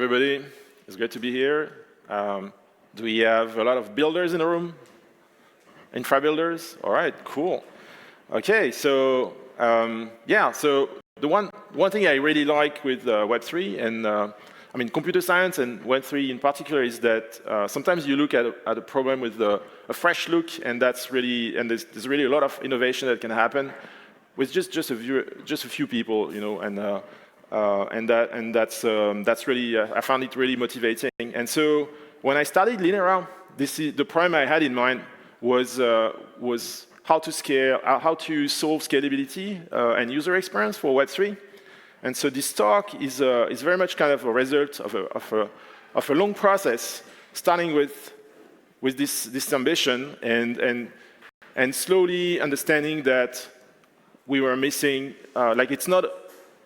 everybody. It's great to be here. Do we have a lot of builders in the room? Infra builders? All right, cool. Okay, so yeah, so the one thing I really like with Web3 and I mean computer science and Web3 in particular is that sometimes you look at a problem with a fresh look, and that's really there's really a lot of innovation that can happen with just a few people, you know, and that's really I found it really motivating. And so when I started Linera, the problem I had in mind was how to scale, how to solve scalability and user experience for Web3. And so this talk is very much kind of a result of a long process, starting with this ambition and slowly understanding that we were missing, like it's not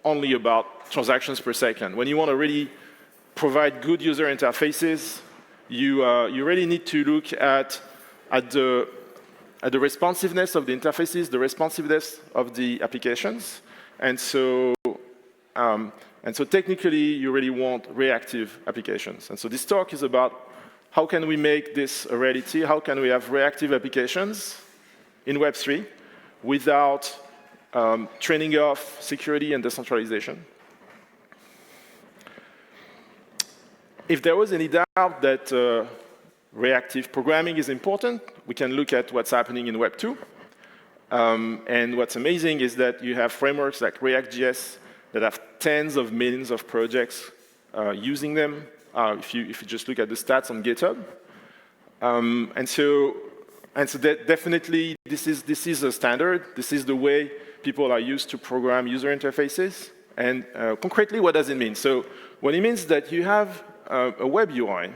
only about transactions per second. When you want to really provide good user interfaces, you really need to look at the responsiveness of the interfaces, the responsiveness of the applications, and so technically you really want reactive applications. And so this talk is about how can we make this a reality, how can we have reactive applications in Web3 without training off security and decentralization. If there was any doubt that reactive programming is important, we can look at what's happening in Web 2. And what's amazing is that you have frameworks like React.js that have tens of millions of projects using them, if you just look at the stats on GitHub. And so that definitely, this is a standard. This is the way people are used to program user interfaces. And concretely, what does it mean? So what it means is that you have a web UI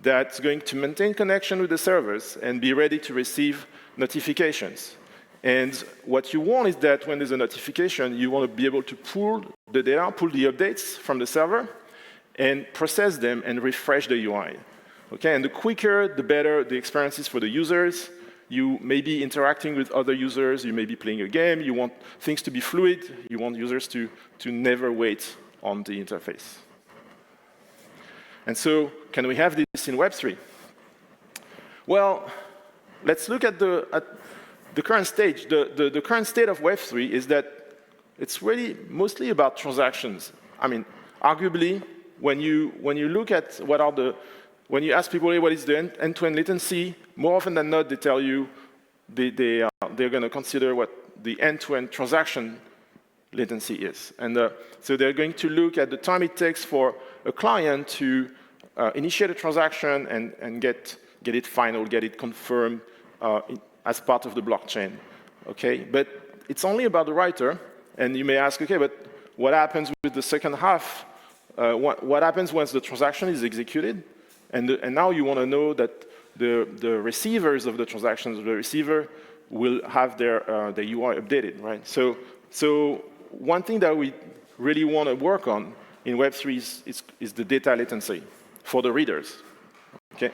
that's going to maintain connection with the servers and be ready to receive notifications. And what you want is that when there's a notification, you want to be able to pull the data, pull the updates from the server, and process them and refresh the UI. Okay, and the quicker, the better the experiences for the users. You may be interacting with other users, you may be playing a game, you want things to be fluid, you want users to never wait on the interface. And so, can we have this in Web3? Well, let's look at the current stage. The current state of Web3 is that it's really mostly about transactions. I mean, arguably, when you look at when you ask people, hey, what is the end-to-end latency, more often than not, they tell you they're going to consider what the end-to-end transaction latency is. And so they're going to look at the time it takes for a client to initiate a transaction and get it final, get it confirmed as part of the blockchain. Okay, but it's only about the writer, and you may ask, okay, but what happens with the second half? What happens once the transaction is executed? And now you want to know that the receivers of the transactions, the receiver will have their UI updated, right? So one thing that we really want to work on in Web3 is the data latency for the readers. Okay.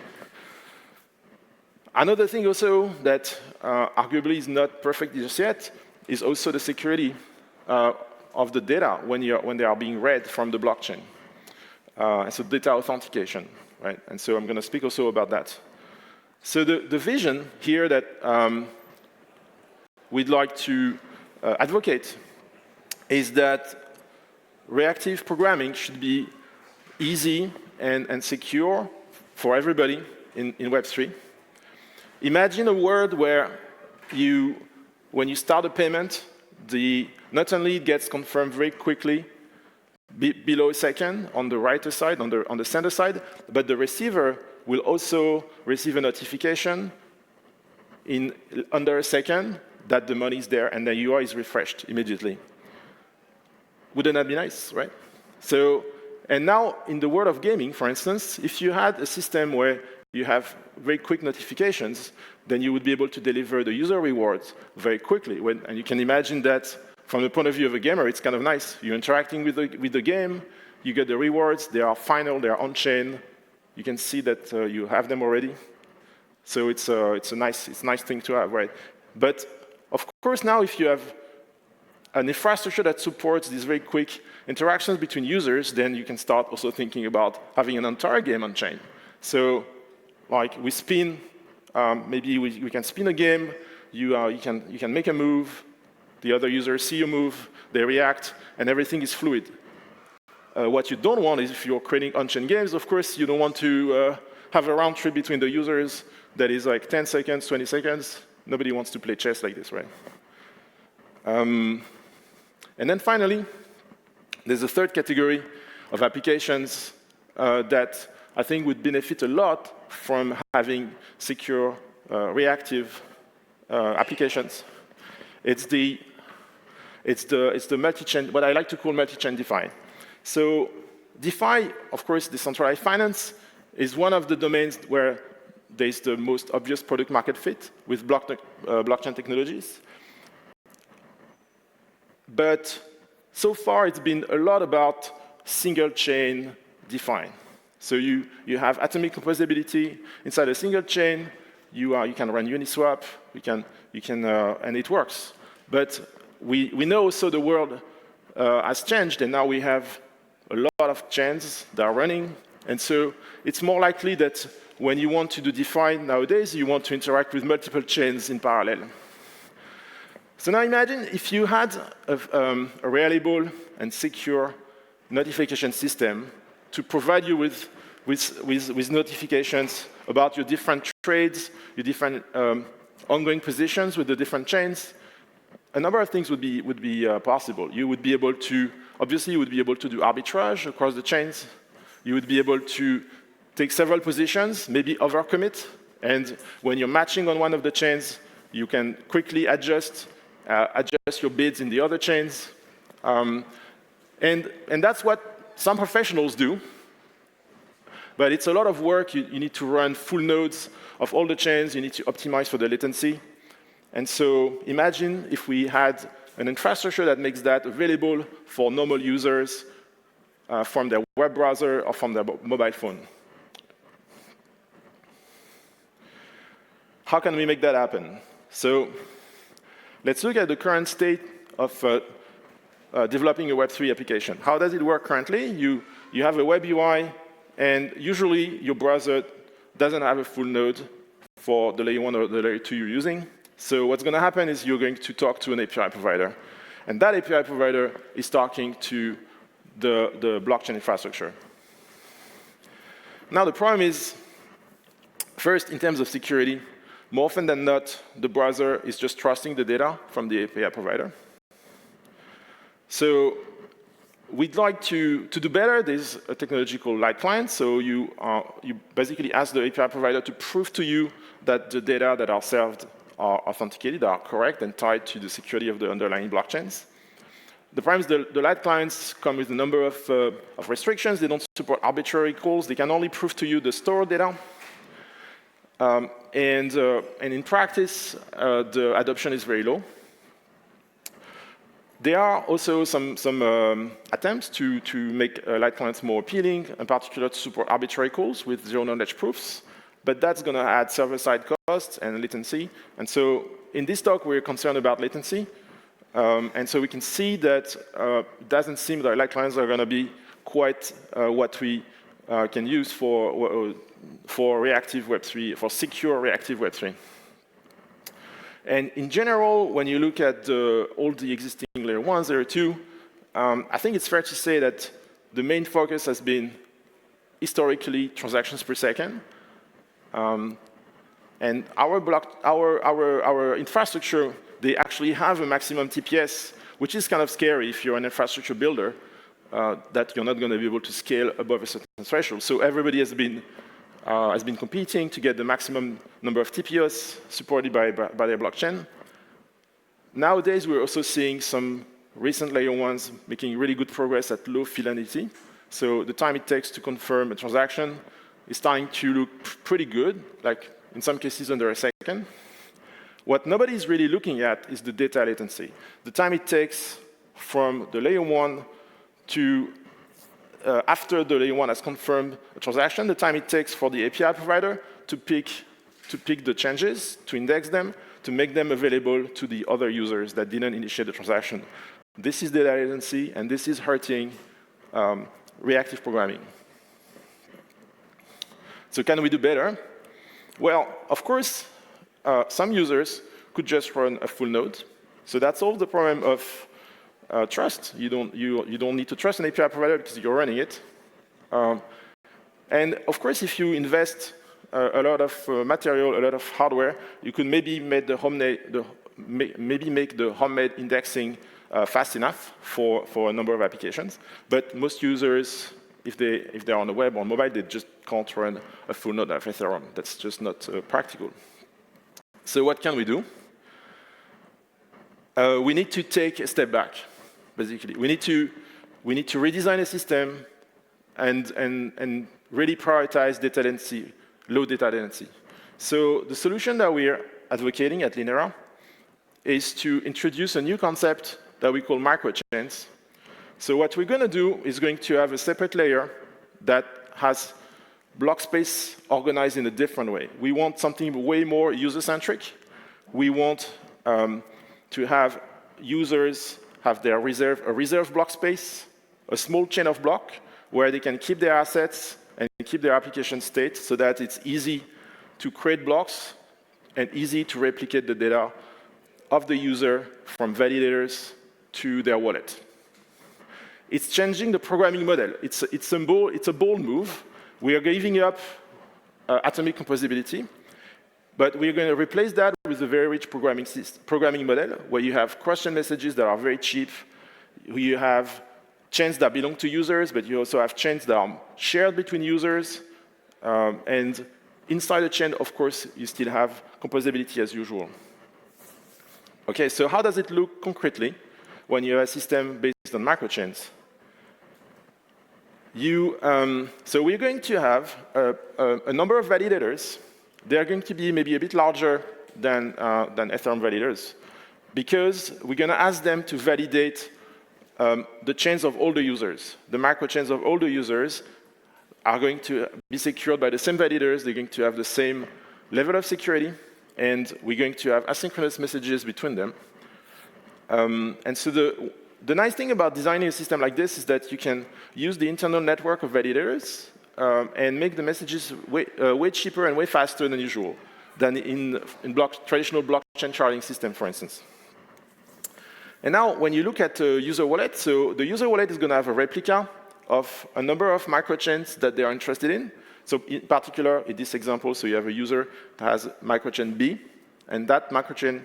Another thing also that arguably is not perfect just yet is also the security of the data when they are being read from the blockchain. So data authentication, right? And so I'm going to speak also about that. So the vision here that we'd like to advocate is that reactive programming should be easy and secure for everybody in Web3. Imagine a world where when you start a payment, not only it gets confirmed very quickly, below a second on the writer side, on the sender side, but the receiver will also receive a notification in under a second that the money is there and the UI is refreshed immediately. Wouldn't that be nice, right? So, and now in the world of gaming, for instance, if you had a system where you have very quick notifications, then you would be able to deliver the user rewards very quickly. And you can imagine that from the point of view of a gamer, it's kind of nice. You're interacting with the game, you get the rewards, they are final, they are on-chain. You can see that you have them already. So it's a nice thing to have, right? But of course now if you have an infrastructure that supports these very quick interactions between users, then you can start also thinking about having an entire game on chain. So, like we spin, maybe we can spin a game. You can make a move. The other users see your move. They react, and everything is fluid. What you don't want is if you're creating on-chain games, of course, you don't want to have a round trip between the users that is like 10 seconds, 20 seconds. Nobody wants to play chess like this, right? And then finally, there's a third category of applications that I think would benefit a lot from having secure, reactive applications. It's the multi-chain, what I like to call multi-chain DeFi. So DeFi, of course, decentralized finance, is one of the domains where there's the most obvious product market fit with blockchain technologies. But so far, it's been a lot about single chain DeFi. So you have atomic composability inside a single chain. You can run Uniswap. And it works. But we know also the world has changed, and now we have a lot of chains that are running. And so it's more likely that when you want to do DeFi nowadays, you want to interact with multiple chains in parallel. So now imagine if you had a reliable and secure notification system to provide you with notifications about your different trades, your different ongoing positions with the different chains. A number of things would be possible. You would be able to, obviously, you would be able to do arbitrage across the chains. You would be able to take several positions, maybe overcommit, and when you're matching on one of the chains, you can quickly adjust your bids in the other chains. And that's what some professionals do. But it's a lot of work. You need to run full nodes of all the chains. You need to optimize for the latency. And so imagine if we had an infrastructure that makes that available for normal users from their web browser or from their mobile phone. How can we make that happen? So let's look at the current state of developing a Web3 application. How does it work currently? You have a web UI, and usually your browser doesn't have a full node for the layer 1 or the layer 2 you're using. So what's going to happen is you're going to talk to an API provider. And that API provider is talking to the blockchain infrastructure. Now the problem is, first, in terms of security, more often than not, the browser is just trusting the data from the API provider. So we'd like to do better. There's a technology called light client. So you basically ask the API provider to prove to you that the data that are served are authenticated, are correct, and tied to the security of the underlying blockchains. The problem is the light clients come with a number of restrictions. They don't support arbitrary calls. They can only prove to you the stored data. And in practice, the adoption is very low. There are also some attempts to make light clients more appealing, in particular to support arbitrary calls with zero-knowledge proofs. But that's going to add server-side costs and latency. And so in this talk, we're concerned about latency. And so we can see that it doesn't seem that light clients are going to be quite what we can use for reactive Web3, for secure reactive Web3. And in general, when you look at all the existing layer 1s, layer 2, I think it's fair to say that the main focus has been historically transactions per second. And our infrastructure, they actually have a maximum TPS, which is kind of scary if you're an infrastructure builder, that you're not going to be able to scale above a certain threshold. So everybody has been competing to get the maximum number of TPS supported by their blockchain. Nowadays, we're also seeing some recent layer 1s making really good progress at low fidelity. So the time it takes to confirm a transaction is starting to look pretty good, like in some cases under a second. What nobody is really looking at is the data latency. The time it takes from the layer 1 to after the layer 1 has confirmed a transaction, the time it takes for the API provider to pick the changes, to index them, to make them available to the other users that didn't initiate the transaction. This is data latency, and this is hurting reactive programming. So can we do better? Well, of course, some users could just run a full node. So that solves the problem of trust. You don't need to trust an API provider because you're running it. And of course, if you invest a lot of material, a lot of hardware, you could maybe make the homemade indexing fast enough for a number of applications. But most users, if they're on the web or mobile, they just can't run a full node of Ethereum. That's just not practical. So what can we do? We need to take a step back, basically. We need to redesign a system and really prioritize data latency, low data latency. So the solution that we're advocating at Linera is to introduce a new concept that we call microchains. So what we're going to do is going to have a separate layer that has block space organized in a different way. We want something way more user-centric. We want to have users have their reserve block space, a small chain of block where they can keep their assets and keep their application state so that it's easy to create blocks and easy to replicate the data of the user from validators to their wallet. It's changing the programming model. It's a bold move. We are giving up atomic composability, but we're going to replace that with a very rich programming model where you have question messages that are very cheap. You have chains that belong to users, but you also have chains that are shared between users. And inside the chain, of course, you still have composability as usual. OK, so how does it look concretely when you have a system based on microchains? So we're going to have a number of validators. They're going to be maybe a bit larger than Ethereum validators because we're going to ask them to validate the chains of all the users. The microchains of all the users are going to be secured by the same validators. They're going to have the same level of security, and we're going to have asynchronous messages between them. And so the nice thing about designing a system like this is that you can use the internal network of validators and make the messages way cheaper and way faster than usual, than in traditional blockchain sharding system, for instance. And now, when you look at the user wallet, so the user wallet is going to have a replica of a number of microchains that they are interested in. So in particular, in this example, so you have a user that has microchain B, and that microchain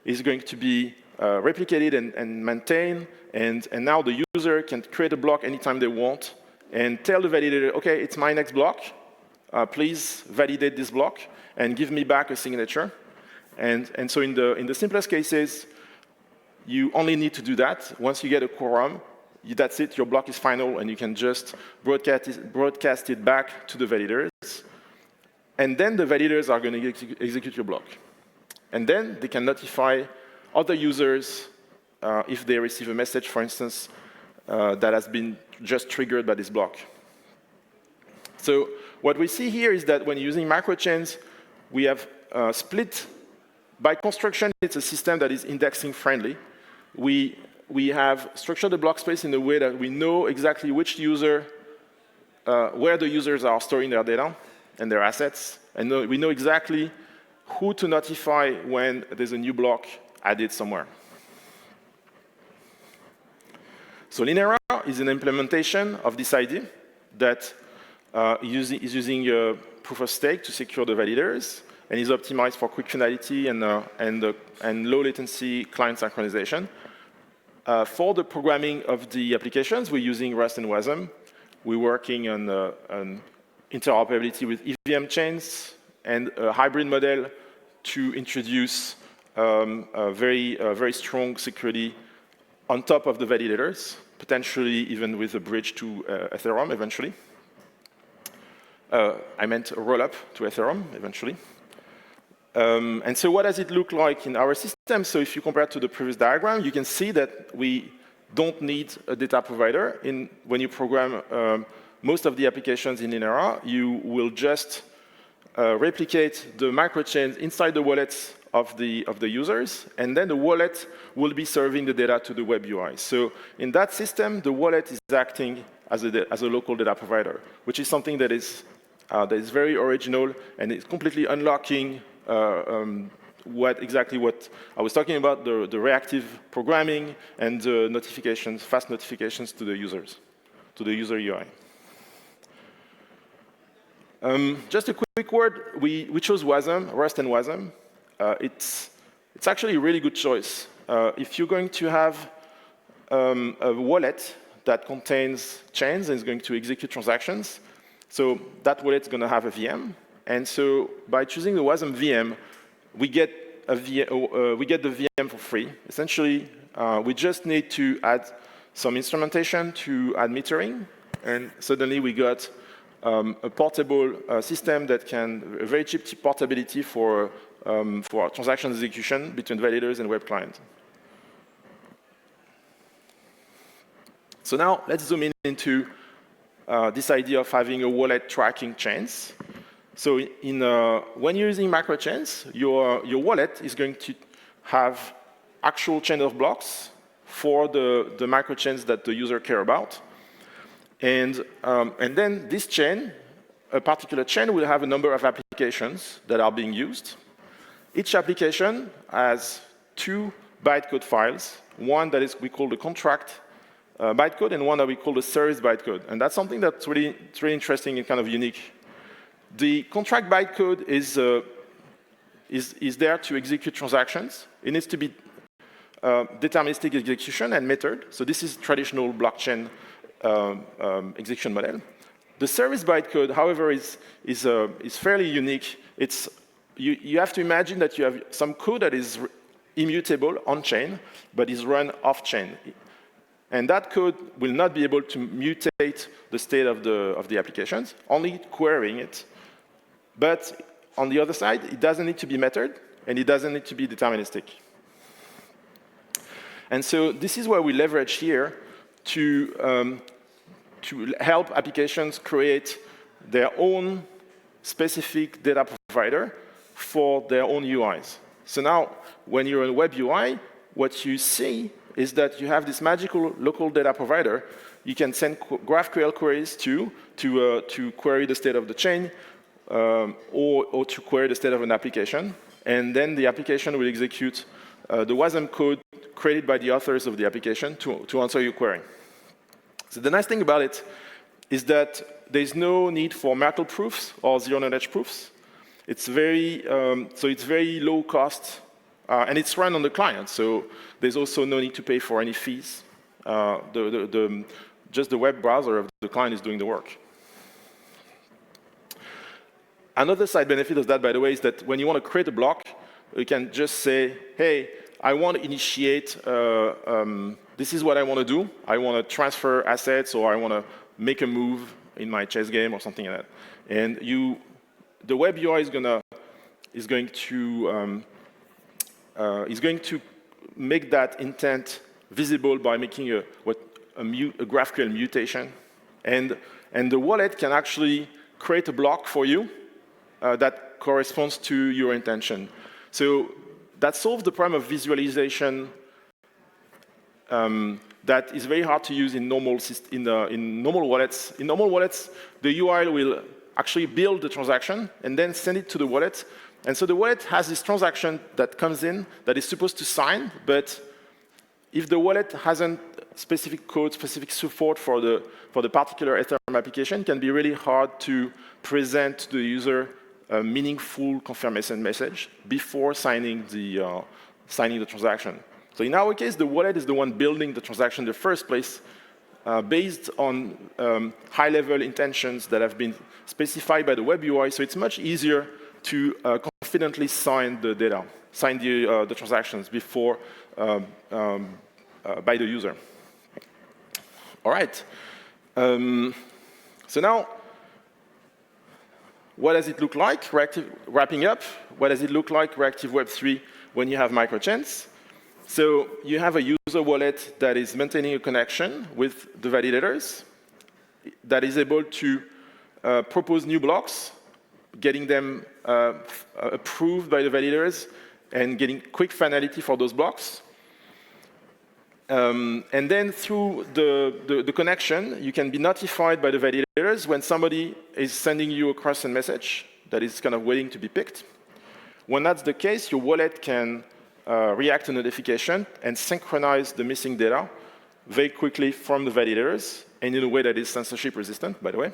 is going to be replicated and maintained, and now the user can create a block anytime they want and tell the validator, OK, it's my next block. Please validate this block and give me back a signature. And so in the simplest cases, you only need to do that. Once you get a quorum, that's it. Your block is final, and you can just broadcast it back to the validators. And then the validators are going to execute your block. And then they can notify other users if they receive a message, for instance, that has been just triggered by this block. So what we see here is that when using microchains, we have split. By construction, it's a system that is indexing friendly. We have structured the block space in a way that we know exactly which user, where the users are storing their data and their assets, and we know exactly who to notify when there's a new block added somewhere. So Linera is an implementation of this idea that is using proof of stake to secure the validators and is optimized for quick finality and low latency client synchronization. For the programming of the applications, we're using Rust and Wasm. We're working on interoperability with EVM chains and a hybrid model to introduce a very strong security on top of the validators, potentially even with a bridge to Ethereum eventually. I meant a roll-up to Ethereum eventually. And so what does it look like in our system? So if you compare to the previous diagram, you can see that we don't need a data provider. When you program most of the applications in Linera, you will just replicate the microchains inside the wallets of the users, and then the wallet will be serving the data to the web UI. So in that system, the wallet is acting as a local data provider, which is something that is very original, and it's completely unlocking what I was talking about, the reactive programming and the notifications, fast notifications to the users, to the user UI. Just a quick word, we chose Wasm, Rust and Wasm. It's actually a really good choice. If you're going to have a wallet that contains chains and is going to execute transactions, so that wallet is going to have a VM. And so by choosing the Wasm VM, we get the VM for free. Essentially, we just need to add some instrumentation to add metering, and suddenly we got a portable system that can, a very cheap portability for transaction execution between validators and web clients. So now let's zoom in into this idea of having a wallet tracking chains. So when you're using microchains, your wallet is going to have actual chain of blocks for the microchains that the user care about. And then this chain, a particular chain, will have a number of applications that are being used. Each application has 2 bytecode files, one that we call the contract bytecode and one that we call the service bytecode. And that's something that's really interesting and kind of unique. The contract bytecode is there to execute transactions. It needs to be deterministic execution and metered. So this is traditional blockchain execution model. The service bytecode, however, is fairly unique. You have to imagine that you have some code that is immutable on-chain, but is run off-chain. And that code will not be able to mutate the state of the applications, only querying it. But on the other side, it doesn't need to be metered, and it doesn't need to be deterministic. And so this is where we leverage here to help applications create their own specific data provider for their own UIs. So now, when you're in a web UI, what you see is that you have this magical local data provider you can send GraphQL queries to query the state of the chain or to query the state of an application. And then the application will execute the Wasm code created by the authors of the application to answer your query. So the nice thing about it is that there's no need for Merkle proofs or zero-knowledge proofs. It's very low cost, and it's run on the client. So there's also no need to pay for any fees. Just the web browser of the client is doing the work. Another side benefit of that, by the way, is that when you want to create a block, you can just say, hey, I want to initiate, this is what I want to do. I want to transfer assets, or I want to make a move in my chess game, or something like that. And the web UI is going to make that intent visible by making a GraphQL mutation. And the wallet can actually create a block for you that corresponds to your intention. So that solves the problem of visualization that is very hard to use in normal wallets. In normal wallets, the UI will actually build the transaction and then send it to the wallet. And so the wallet has this transaction that comes in that is supposed to sign, but if the wallet hasn't specific code, specific support for the particular Ethereum application, it can be really hard to present to the user a meaningful confirmation message before signing the transaction. So in our case, the wallet is the one building the transaction in the first place based on high-level intentions that have been specified by the web UI, so it's much easier to confidently sign the data, sign the transactions before by the user. All right. So now, what does it look like? Wrapping up, what does it look like, Reactive Web3, when you have microchains? So you have a user wallet that is maintaining a connection with the validators, that is able to propose new blocks, getting them approved by the validators, and getting quick finality for those blocks. And then through the connection, you can be notified by the validators when somebody is sending you a cross-send message that is kind of waiting to be picked. When that's the case, your wallet can react to notification and synchronize the missing data very quickly from the validators, and in a way that is censorship resistant, by the way.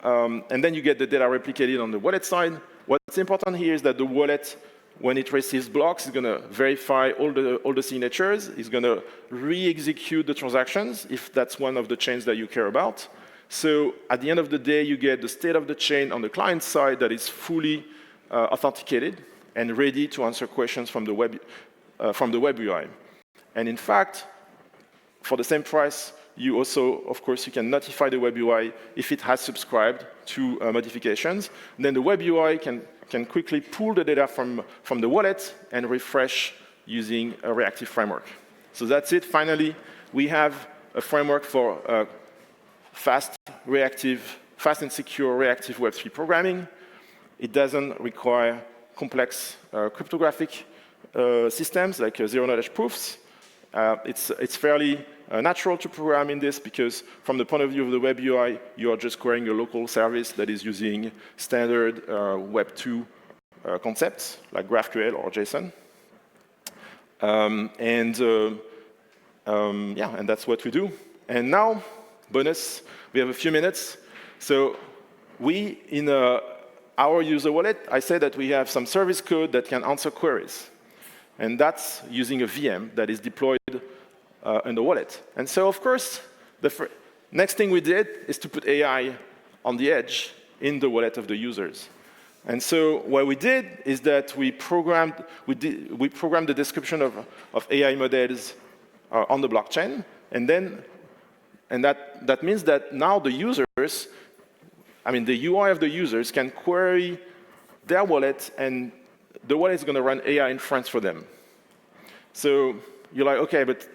And then you get the data replicated on the wallet side. What's important here is that the wallet, when it receives blocks, is going to verify all the signatures. It's going to re-execute the transactions if that's one of the chains that you care about. So at the end of the day, you get the state of the chain on the client side that is fully authenticated and ready to answer questions from the web UI. And in fact, for the same price, you also, of course, you can notify the web UI if it has subscribed to modifications. And then the web UI can quickly pull the data from the wallet and refresh using a reactive framework. So that's it. Finally, we have a framework for fast and secure reactive Web3 programming. It doesn't require complex cryptographic systems like zero-knowledge proofs. It's fairly natural to program in this because from the point of view of the web UI, you are just querying a local service that is using standard Web2 concepts like GraphQL or JSON. And that's what we do. And now, bonus, we have a few minutes. So we, in our user wallet, I say that we have some service code that can answer queries. And that's using a VM that is deployed in the wallet. And so, of course, the next thing we did is to put AI on the edge in the wallet of the users. And so what we did is that we programmed the description of AI models on the blockchain. And that means that now the users, the UI of the users can query their wallet, and the wallet is going to run AI inference for them. So you're like, OK, but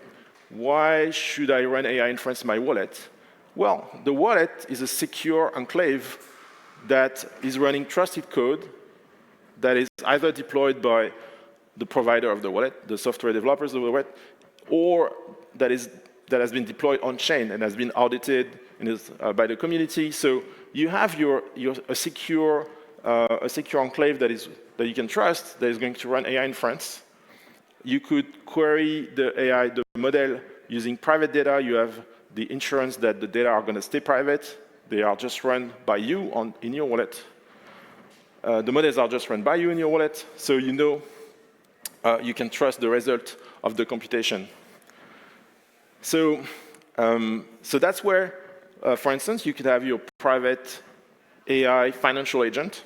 why should I run AI inference in my wallet? Well, the wallet is a secure enclave that is running trusted code that is either deployed by the provider of the wallet, the software developers of the wallet, or that has been deployed on-chain and has been audited by the community. So you have a secure enclave that you can trust that is going to run AI inference. You could query the model using private data. You have the insurance that the data are going to stay private. They are just run by you in your wallet. The models are just run by you in your wallet, so you know you can trust the result of the computation. So that's where, for instance, you could have your private AI financial agent,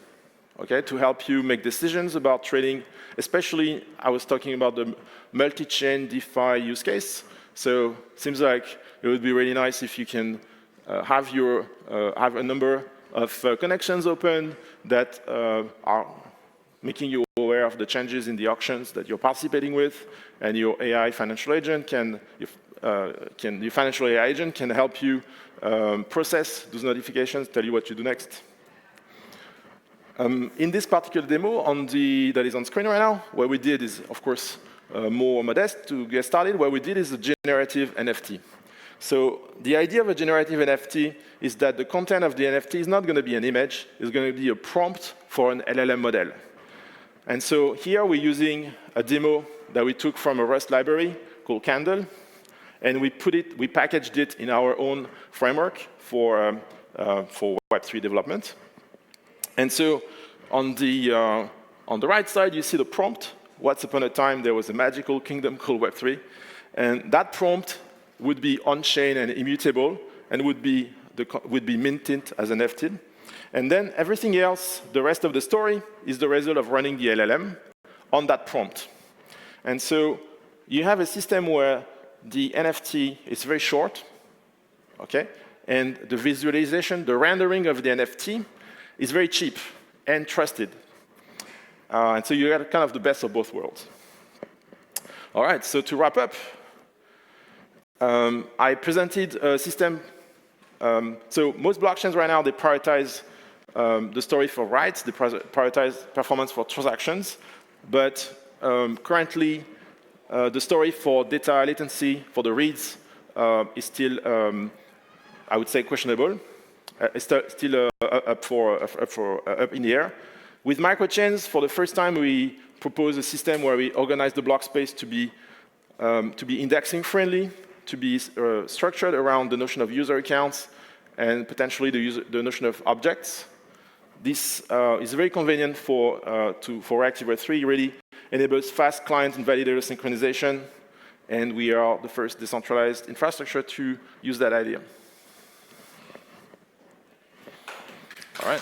okay, to help you make decisions about trading. Especially, I was talking about the multi-chain DeFi use case. So it seems like it would be really nice if you can have a number of connections open that are making you aware of the changes in the auctions that you're participating with, and your AI financial agent your financial AI agent can help you process those notifications, tell you what to do next. In this particular demo that is on screen right now, what we did is, of course, more modest to get started. What we did is a generative NFT. So the idea of a generative NFT is that the content of the NFT is not going to be an image. It's going to be a prompt for an LLM model. And so here we're using a demo that we took from a Rust library called Candle, and we packaged it in our own framework for Web3 development. And so on the right side, you see the prompt. Once upon a time, there was a magical kingdom called Web3. And that prompt would be on-chain and immutable and would be minted as an NFT. And then everything else, the rest of the story, is the result of running the LLM on that prompt. And so you have a system where the NFT is very short, okay? And the visualization, the rendering of the NFT is very cheap and trusted. And so you get kind of the best of both worlds. All right, so to wrap up, I presented a system. So most blockchains right now, they prioritize the story for writes, they prioritize performance for transactions. But currently, the story for data latency for the reads is still, I would say, questionable. It's still up in the air. With microchains, for the first time, we propose a system where we organize the block space to be indexing friendly, to be structured around the notion of user accounts and potentially the notion of objects. This is very convenient for Reactive Web3. It really enables fast client and validator synchronization, and we are the first decentralized infrastructure to use that idea. All right.